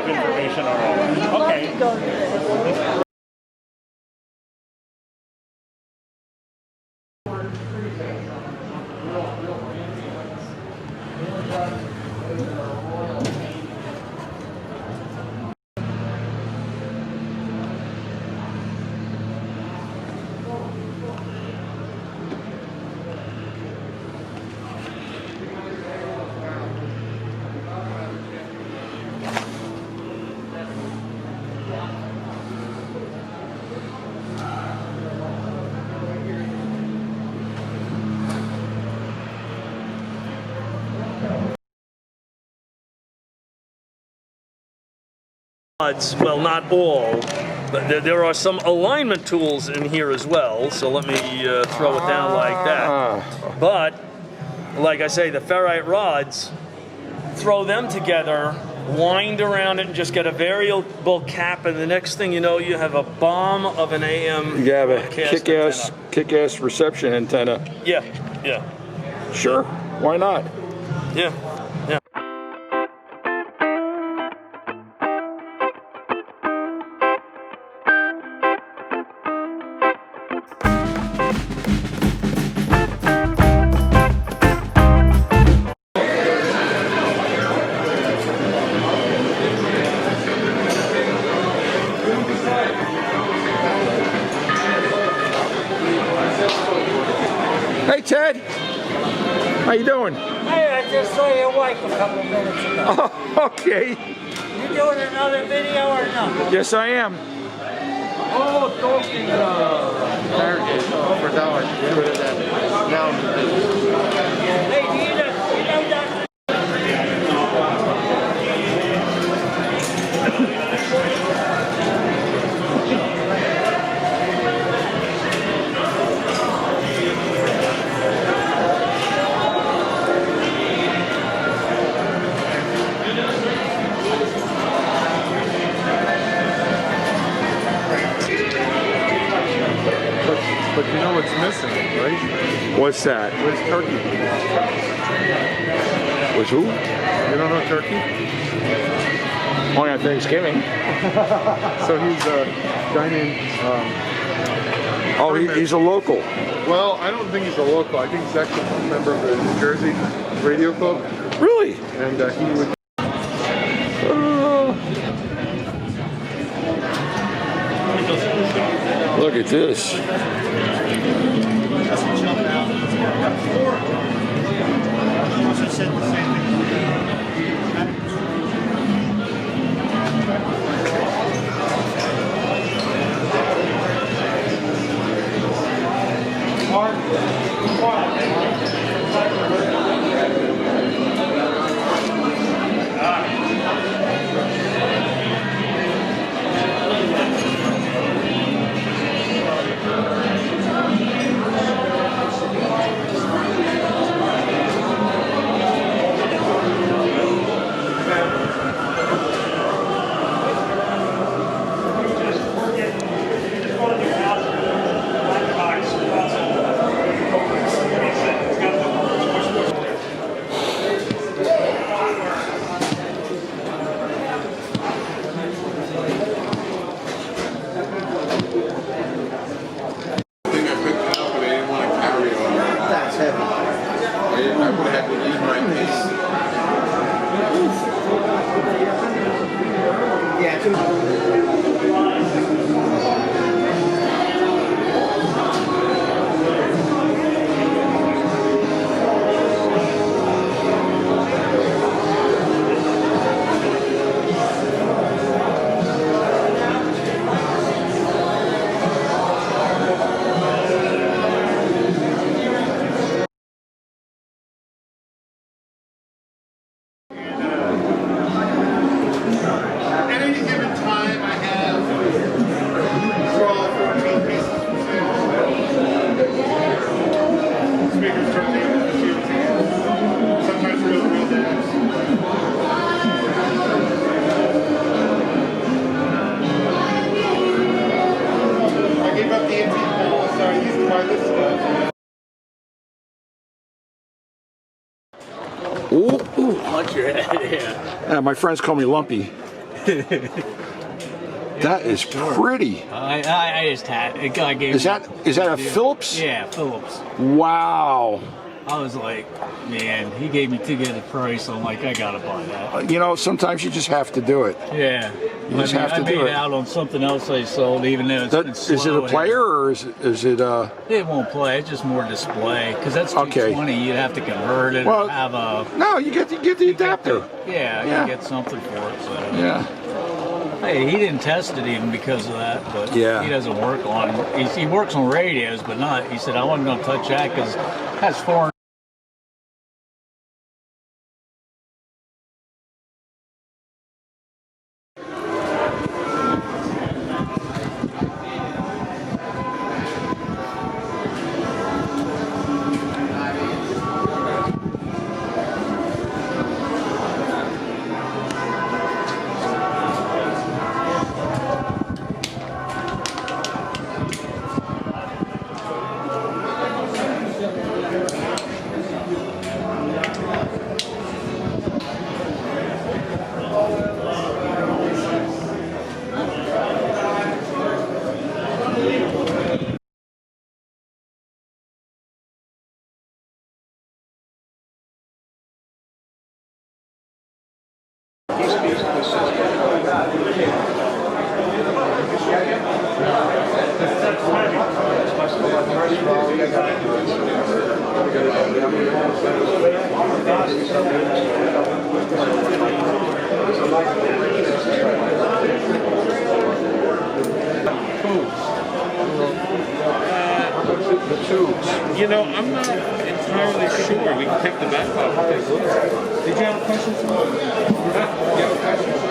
have information on all that. Okay. Well, not all, but there are some alignment tools in here as well, so let me throw it down like that. But, like I say, the ferrite rods, throw them together, wind around it, and just get a variable cap, and the next thing you know, you have a bomb of an AM. You have a kick-ass reception antenna. Yeah, yeah. Sure, why not? Yeah, yeah. Hey, Ted. How you doing? Hey, I just saw your wife a couple minutes ago. Oh, okay. You doing another video or no? Yes, I am. Oh, talking for dollars. Get rid of that. Now. Hey, do you know that? But you know what's missing, right? What's that? Where's Turkey? With who? You don't know Turkey? Only on Thanksgiving. So he's a guy named... Oh, he's a local. well, I don't think he's a local. I think he's actually a member of the New Jersey Radio Club. Really? And he would... Look at this. Watch your head, yeah. My friends call me Lumpy. That is pretty. I just had it. I gave Is that a Phillips? Yeah, Phillips. Wow. I was like, man, he gave me too good a price. I'm like, I gotta buy that. You know, sometimes you just have to do it. Yeah. You just have to I do made it. out on something else I sold, even though it's been slow. Is it a player or is it It won't play. It's just more display because that's Okay. 220. You'd have to convert it. Well, or have a. No, you get the adapter. Yeah, Yeah. you get something for it. But, Yeah. hey, he didn't test it even because of that. But Yeah. he doesn't work on. He works on radios, but not. He said I wasn't going to touch that because it has foreign. The tubes. You know, I'm not entirely sure. We can take the back off and take a look. Did you have a question for me? You have a question?